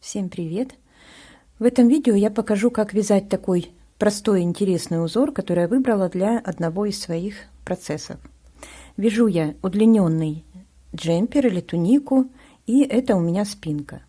Всем привет! В этом видео я покажу, как вязать такой простой и интересный узор, который я выбрала для одного из своих процессов. Вяжу я удлиненный джемпер или тунику, и это у меня спинка.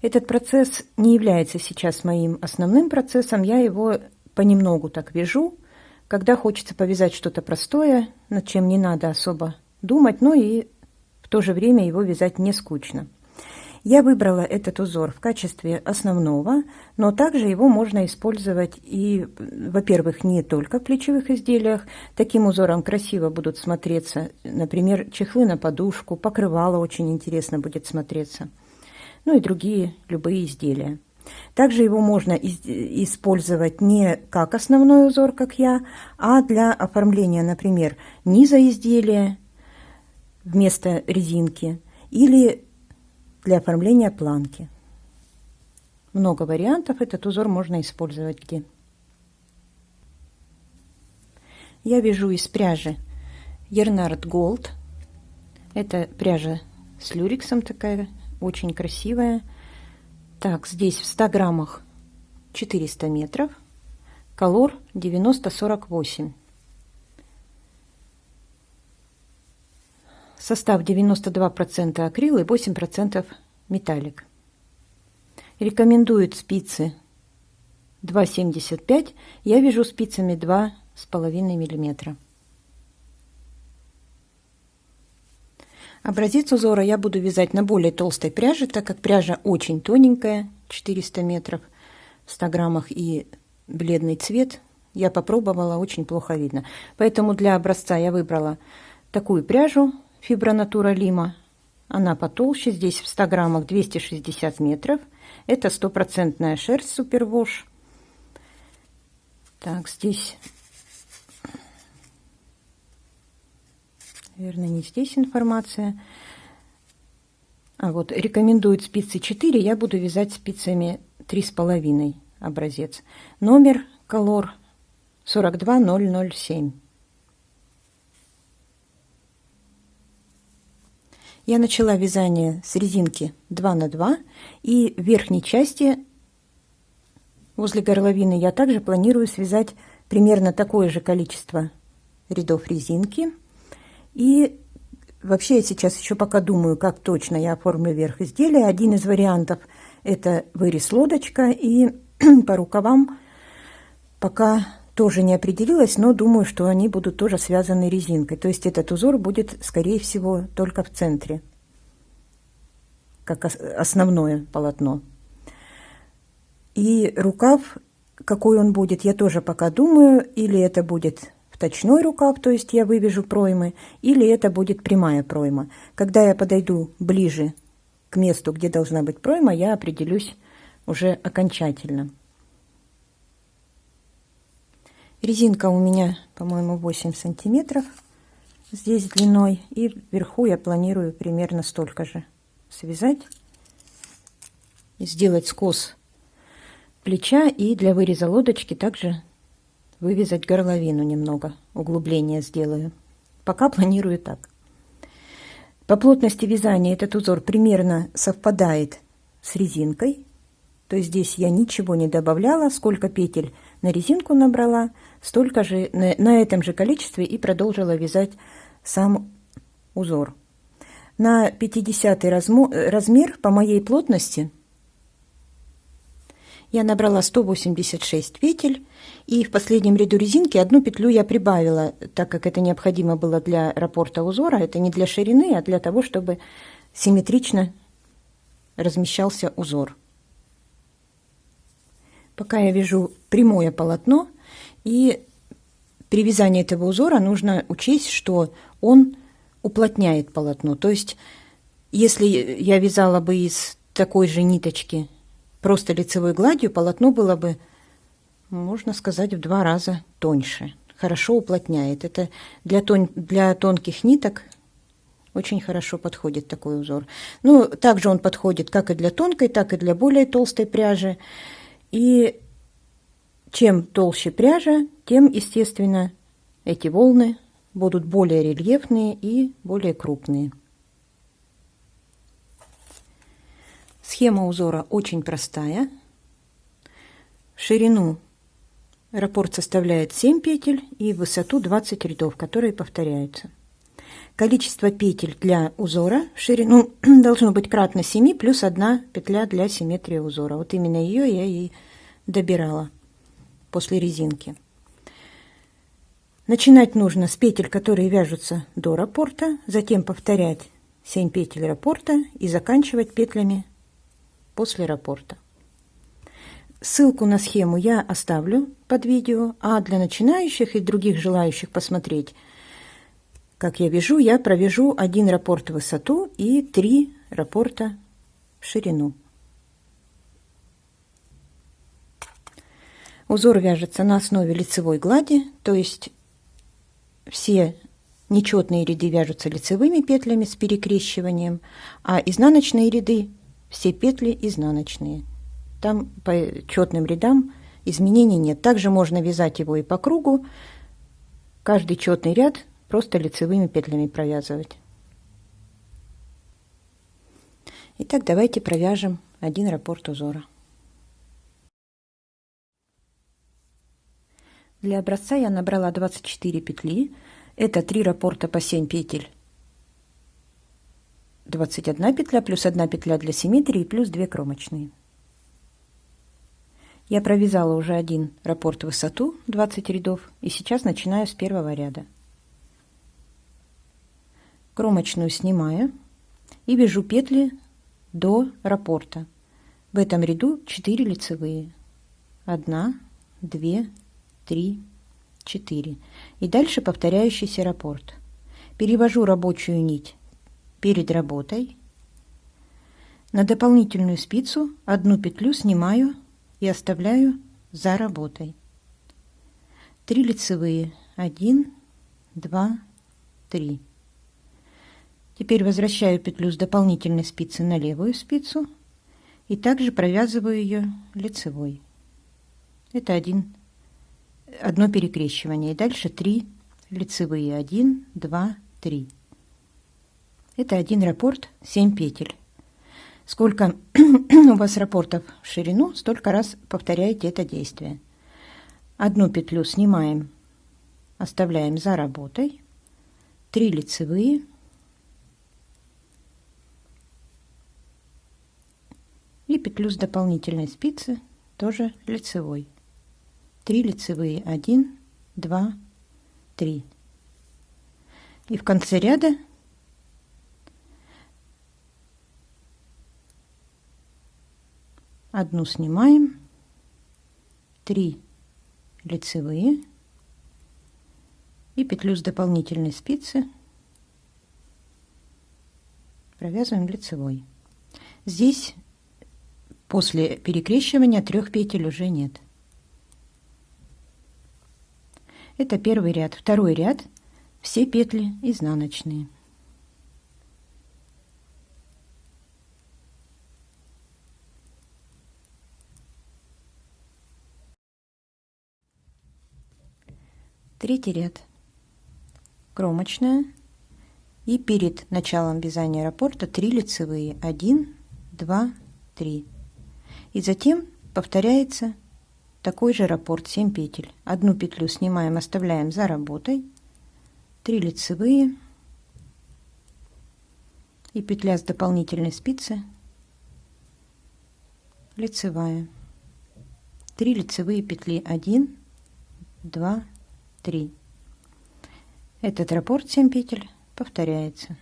Этот процесс не является сейчас моим основным процессом, я его понемногу так вяжу, когда хочется повязать что-то простое, над чем не надо особо думать, но и в то же время его вязать не скучно. Я выбрала этот узор в качестве основного, но также его можно использовать и, во-первых, не только в плечевых изделиях. Таким узором красиво будут смотреться, например, чехлы на подушку, покрывало очень интересно будет смотреться. Ну и другие любые изделия. Также его можно использовать не как основной узор, как я, а для оформления, например, низа изделия вместо резинки или для оформления планки. Много вариантов, этот узор можно использовать где. Я вяжу из пряжи Yarnart Gold. Это пряжа с люрексом такая, очень красивая. Так, здесь в 100 граммах 400 метров. Колор 90-48. Состав 92% акрил и 8% металлик. Рекомендуют спицы 2,75. Я вяжу спицами 2,5 мм. Образец узора я буду вязать на более толстой пряже, так как пряжа очень тоненькая, 400 метров в 100 граммах и бледный цвет. Я попробовала, очень плохо видно. Поэтому для образца я выбрала такую пряжу Fibra Natura Lima. Она потолще, здесь в 100 граммах 260 метров. Это 100% шерсть Супервош. Так, здесь, наверное, не здесь информация. А вот рекомендуют спицы 4, я буду вязать спицами 3,5 образец. Номер колор 42007. Я начала вязание с резинки 2 на 2, и в верхней части возле горловины я также планирую связать примерно такое же количество рядов резинки. И вообще я сейчас еще пока думаю, как точно я оформлю верх изделия. Один из вариантов — это вырез лодочка, и по рукавам пока тоже не определилась, но думаю, что они будут тоже связаны резинкой. То есть этот узор будет, скорее всего, только в центре, как основное полотно. И рукав, какой он будет, я тоже пока думаю. Или это будет вточной рукав, то есть я вывяжу проймы, или это будет прямая пройма. Когда я подойду ближе к месту, где должна быть пройма, я определюсь уже окончательно. Резинка у меня, по-моему, 8 сантиметров здесь длиной, и вверху я планирую примерно столько же связать и сделать скос плеча, и для выреза лодочки также вывязать горловину немного, углубление сделаю. Пока планирую так. По плотности вязания этот узор примерно совпадает с резинкой. То есть здесь я ничего не добавляла, сколько петель на резинку набрала, столько же на этом же количестве и продолжила вязать сам узор. На 50-й размер по моей плотности я набрала 186 петель, и в последнем ряду резинки одну петлю я прибавила, так как это необходимо было для раппорта узора. Это не для ширины, а для того, чтобы симметрично размещался узор. Пока я вяжу прямое полотно, и при вязании этого узора нужно учесть, что он уплотняет полотно. То есть, если я вязала бы из такой же ниточки просто лицевой гладью, полотно было бы, можно сказать, в 2 раза тоньше. Хорошо уплотняет. Это для тонких ниток очень хорошо подходит такой узор. Ну, также он подходит как и для тонкой, так и для более толстой пряжи. И чем толще пряжа, тем, естественно, эти волны будут более рельефные и более крупные. Схема узора очень простая. В ширину раппорт составляет 7 петель и в высоту 20 рядов, которые повторяются. Количество петель для узора в ширину должно быть кратно 7 плюс 1 петля для симметрии узора. Вот именно ее я и добирала после резинки. Начинать нужно с петель, которые вяжутся до раппорта, затем повторять 7 петель раппорта и заканчивать петлями после раппорта. Ссылку на схему я оставлю под видео, а для начинающих и других желающих посмотреть, как я вяжу, я провяжу 1 раппорт в высоту и 3 раппорта в ширину. Узор вяжется на основе лицевой глади, то есть все нечетные ряды вяжутся лицевыми петлями с перекрещиванием, а изнаночные ряды все петли изнаночные. Там по четным рядам изменений нет. Также можно вязать его и по кругу. Каждый четный ряд просто лицевыми петлями провязывать. Итак, давайте провяжем 1 раппорт узора. Для образца я набрала 24 петли. Это 3 раппорта по 7 петель. 21 петля плюс 1 петля для симметрии плюс 2 кромочные. Я провязала уже 1 раппорт в высоту 20 рядов и сейчас начинаю с первого ряда. Кромочную снимаю и вяжу петли до раппорта. В этом ряду 4 лицевые. 1, 2, 3, 4. И дальше повторяющийся раппорт. Перевожу рабочую нить перед работой. На дополнительную спицу 1 петлю снимаю и оставляю за работой. 3 лицевые. 1, 2, 3. Теперь возвращаю петлю с дополнительной спицы на левую спицу и также провязываю ее лицевой. Это одно перекрещивание. И дальше 3 лицевые. 1, 2, 3. Это 1 раппорт, 7 петель. Сколько у вас раппортов в ширину, столько раз повторяете это действие. 1 петлю снимаем, оставляем за работой. 3 лицевые. И петлю с дополнительной спицы тоже лицевой. 3 лицевые. 1, 2, 3. И в конце ряда одну снимаем, 3 лицевые и петлю с дополнительной спицы провязываем лицевой. Здесь после перекрещивания 3 петель уже нет. Это первый ряд. Второй ряд. Все петли изнаночные. Третий ряд. Кромочная. И перед началом вязания раппорта 3 лицевые. 1, 2, 3. И затем повторяется такой же раппорт 7 петель. 1 петлю снимаем, оставляем за работой. 3 лицевые и петля с дополнительной спицы лицевая. 3 лицевые петли. 1, 2, 3. Этот раппорт 7 петель повторяется.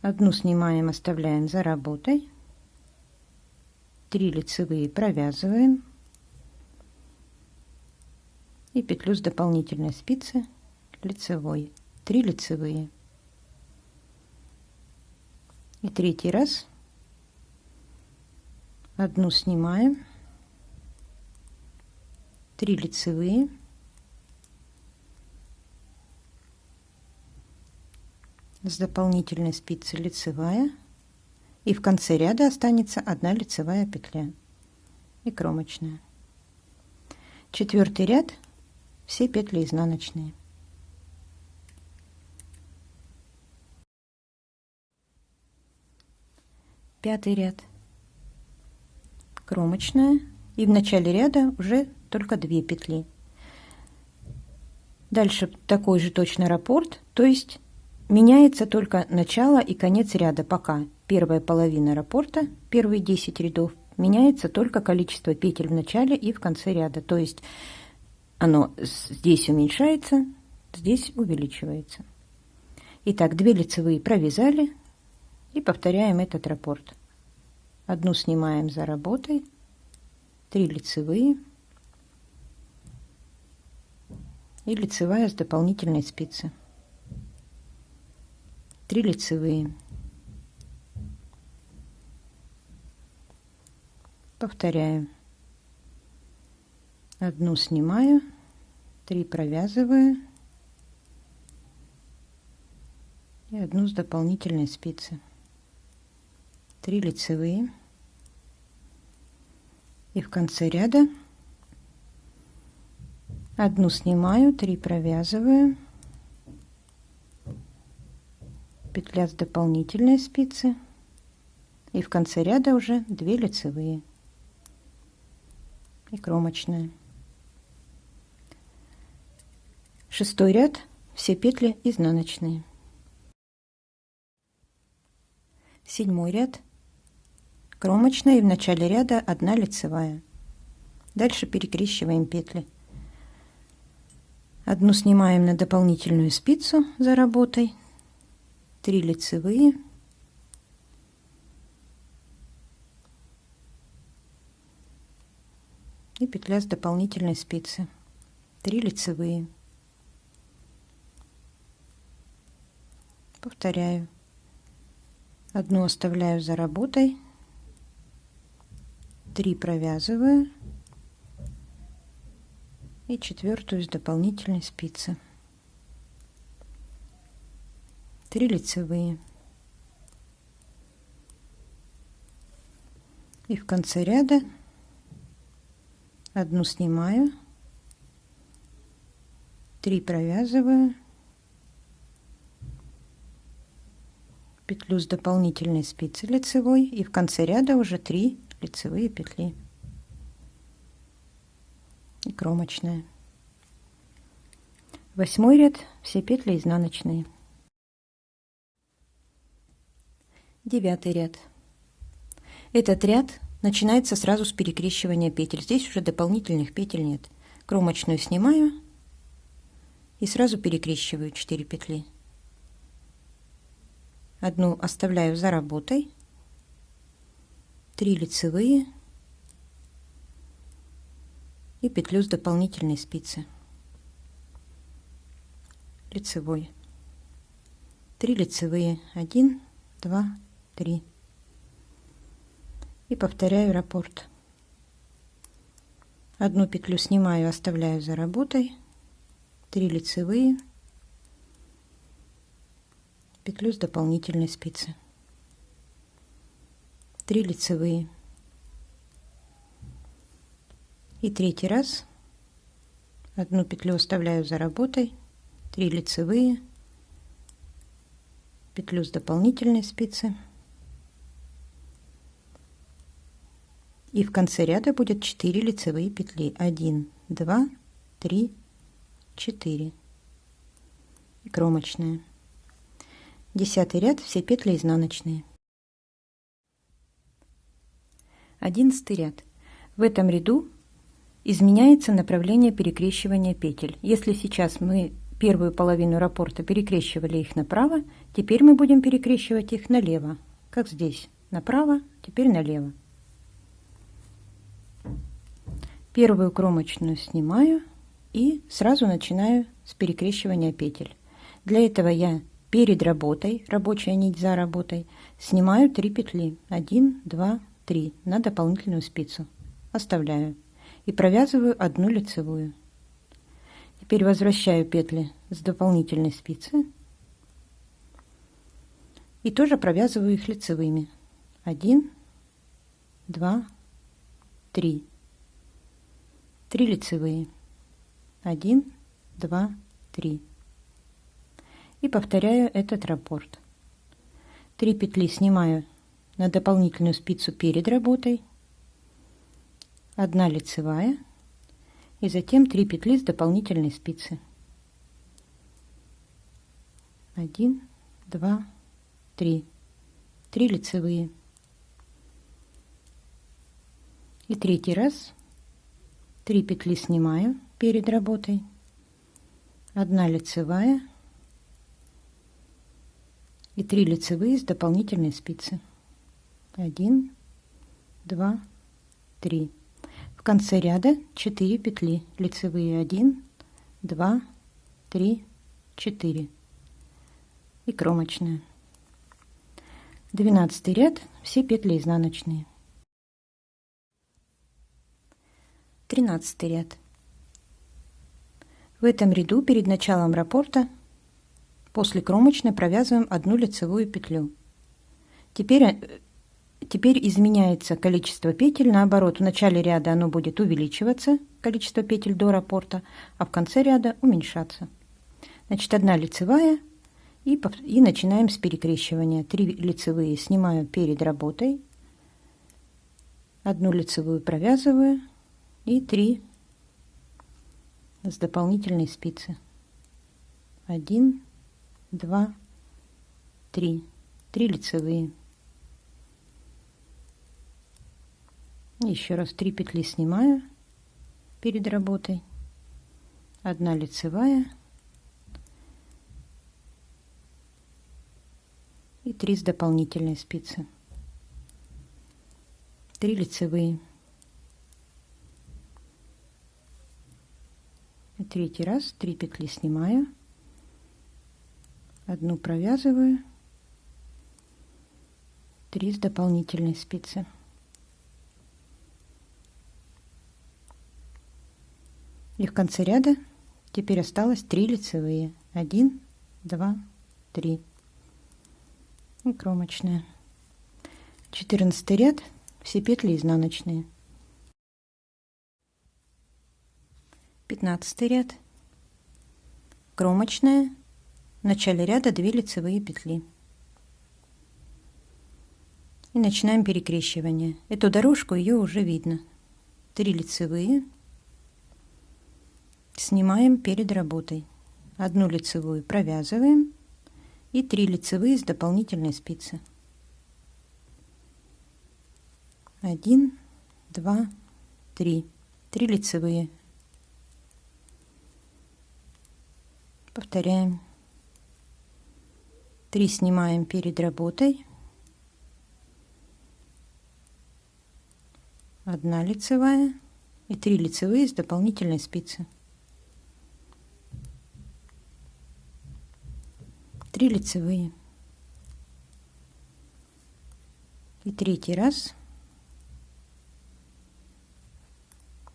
Одну снимаем, оставляем за работой. 3 лицевые провязываем и петлю с дополнительной спицы лицевой. 3 лицевые. И третий раз одну снимаем, 3 лицевые, с дополнительной спицы лицевая, и в конце ряда останется 1 лицевая петля и кромочная. Четвертый ряд. Все петли изнаночные. 5 ряд, кромочная, и в начале ряда уже только 2 петли. Дальше такой же точно раппорт, то есть меняется только начало и конец ряда, пока первая половина раппорта, первые 10 рядов, меняется только количество петель в начале и в конце ряда, то есть оно здесь уменьшается, здесь увеличивается. Итак, 2 лицевые провязали и повторяем этот раппорт. Одну снимаем за работой, 3 лицевые и лицевая с дополнительной спицы. 3 лицевые. Повторяю. Одну снимаю, 3 провязываю и одну с дополнительной спицы. 3 лицевые. И в конце ряда одну снимаю, 3 провязываю, петля с дополнительной спицы, и в конце ряда уже 2 лицевые и кромочная. 6 ряд, все петли изнаночные. 7 ряд, кромочная, и в начале ряда 1 лицевая. Дальше перекрещиваем петли. Одну снимаем на дополнительную спицу за работой, 3 лицевые, и петля с дополнительной спицы, 3 лицевые. Повторяю. Одну оставляю за работой, 3 провязываю и 4 с дополнительной спицы, 3 лицевые. И в конце ряда одну снимаю, 3 провязываю, петлю с дополнительной спицы лицевой, и в конце ряда уже 3 лицевые петли и кромочная. 8 ряд, все петли изнаночные. 9 ряд. Этот ряд начинается сразу с перекрещивания петель. Здесь уже дополнительных петель нет. Кромочную снимаю и сразу перекрещиваю 4 петли. Одну оставляю за работой, 3 лицевые и петлю с дополнительной спицы, лицевой, 3 лицевые, 1, 2, 3, и повторяю раппорт. Одну петлю снимаю, оставляю за работой, 3 лицевые, петлю с дополнительной спицы, 3 лицевые, и третий раз одну петлю оставляю за работой, 3 лицевые, петлю с дополнительной спицы, и в конце ряда будет 4 лицевые петли, 1, 2, 3, 4 и кромочная. 10 ряд, все петли изнаночные. 11 ряд. В этом ряду изменяется направление перекрещивания петель. Если сейчас мы первую половину раппорта перекрещивали их направо, теперь мы будем перекрещивать их налево, как здесь, направо, теперь налево. Первую кромочную снимаю и сразу начинаю с перекрещивания петель. Для этого я перед работой, рабочая нить за работой, снимаю 3 петли, 1, 2, 3 на дополнительную спицу, оставляю и провязываю 1 лицевую. Теперь возвращаю петли с дополнительной спицы и тоже провязываю их лицевыми, 1, 2, 3, 3 лицевые, 1, 2, 3. И повторяю этот раппорт. 3 петли снимаю на дополнительную спицу перед работой, 1 лицевая и затем 3 петли с дополнительной спицы. 1, 2, 3. 3 лицевые. И третий раз 3 петли снимаю перед работой, 1 лицевая и 3 лицевые с дополнительной спицы. 1, 2, 3. В конце ряда 4 петли лицевые. 1, 2, 3, 4. И кромочная. 12 ряд, все петли изнаночные. 13 ряд. В этом ряду перед началом раппорта после кромочной провязываем 1 лицевую петлю. Теперь изменяется количество петель, наоборот, в начале ряда оно будет увеличиваться, количество петель до раппорта, а в конце ряда уменьшаться. Значит, 1 лицевая и начинаем с перекрещивания. 3 лицевые снимаю перед работой, 1 лицевую провязываю и 3 с дополнительной спицы. 1, 2, 3. 3 лицевые. Еще раз 3 петли снимаю перед работой, 1 лицевая и 3 с дополнительной спицы. 3 лицевые. И третий раз 3 петли снимаю, 1 провязываю, 3 с дополнительной спицы. И в конце ряда теперь осталось 3 лицевые. 1, 2, 3. И кромочная. 14 ряд, все петли изнаночные. 15 ряд, кромочная, в начале ряда 2 лицевые петли. И начинаем перекрещивание. Эту дорожку ее уже видно. 3 лицевые. Снимаем перед работой. 1 лицевую провязываем и 3 лицевые с дополнительной спицы. 1, 2, 3. 3 лицевые. Повторяем. 3 снимаем перед работой. 1 лицевая и 3 лицевые с дополнительной спицы. 3 лицевые. И третий раз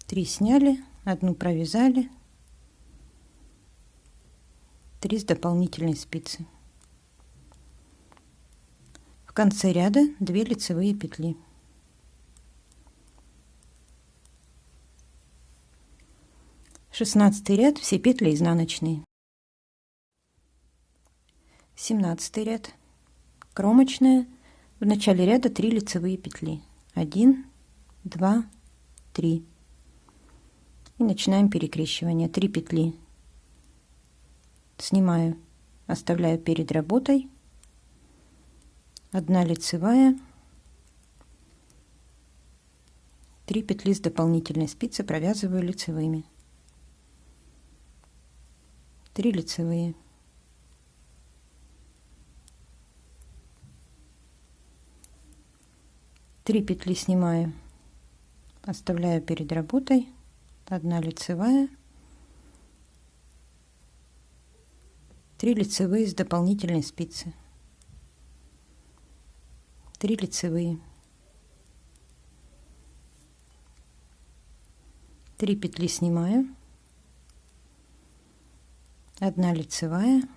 3 сняли, 1 провязали, 3 с дополнительной спицы. В конце ряда 2 лицевые петли. Шестнадцатый ряд, все петли изнаночные. 17 ряд, кромочная, в начале ряда 3 лицевые петли. 1, 2, 3. И начинаем перекрещивание. 3 петли снимаю, оставляю перед работой. 1 лицевая, 3 петли с дополнительной спицы провязываю лицевыми. 3 лицевые. 3 петли снимаю, оставляю перед работой. 1 лицевая, 3 лицевые с дополнительной спицы. 3 лицевые. 3 петли снимаю, 1 лицевая,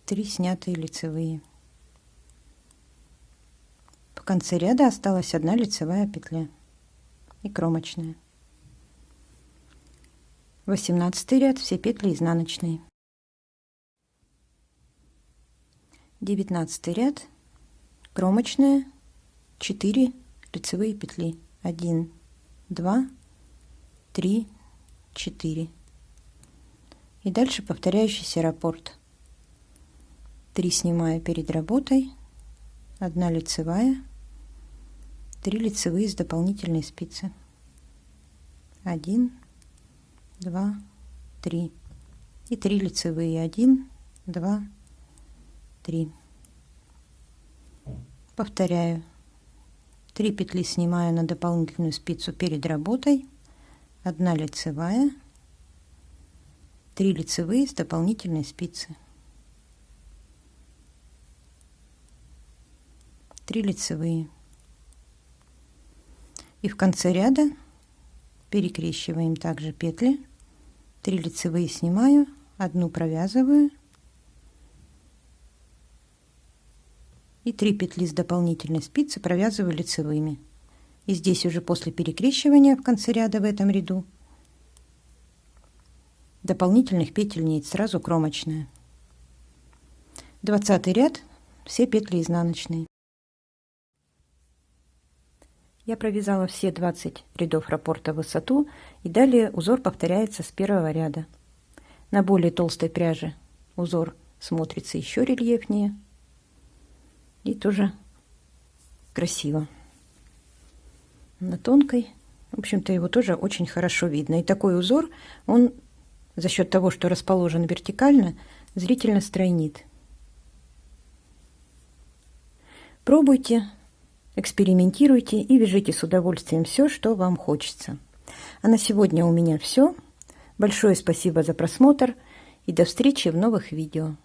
3 снятые лицевые. В конце ряда осталась 1 лицевая петля и кромочная. 18 ряд, все петли изнаночные. 19 ряд, кромочная, 4 лицевые петли, 1, 2, 3, 4. И дальше повторяющийся раппорт. 3 снимаю перед работой, 1 лицевая, 3 лицевые с дополнительной спицы, 1, 2, 3 и 3 лицевые, 1, 2, 3. Повторяю. 3 петли снимаю на дополнительную спицу перед работой, 1 лицевая, 3 лицевые с дополнительной спицы, 3 лицевые. И в конце ряда перекрещиваем также петли, 3 лицевые снимаю, 1 провязываю и 3 петли с дополнительной спицы провязываю лицевыми. И здесь уже после перекрещивания в конце ряда в этом ряду дополнительных петель нет, сразу кромочная. 20 ряд, все петли изнаночные. Я провязала все 20 рядов раппорта в высоту, и далее узор повторяется с первого ряда. На более толстой пряже узор смотрится еще рельефнее и тоже красиво. На тонкой, в общем-то, его тоже очень хорошо видно. И такой узор, он за счет того, что расположен вертикально, зрительно стройнит. Пробуйте, экспериментируйте и вяжите с удовольствием все, что вам хочется. А на сегодня у меня все. Большое спасибо за просмотр и до встречи в новых видео.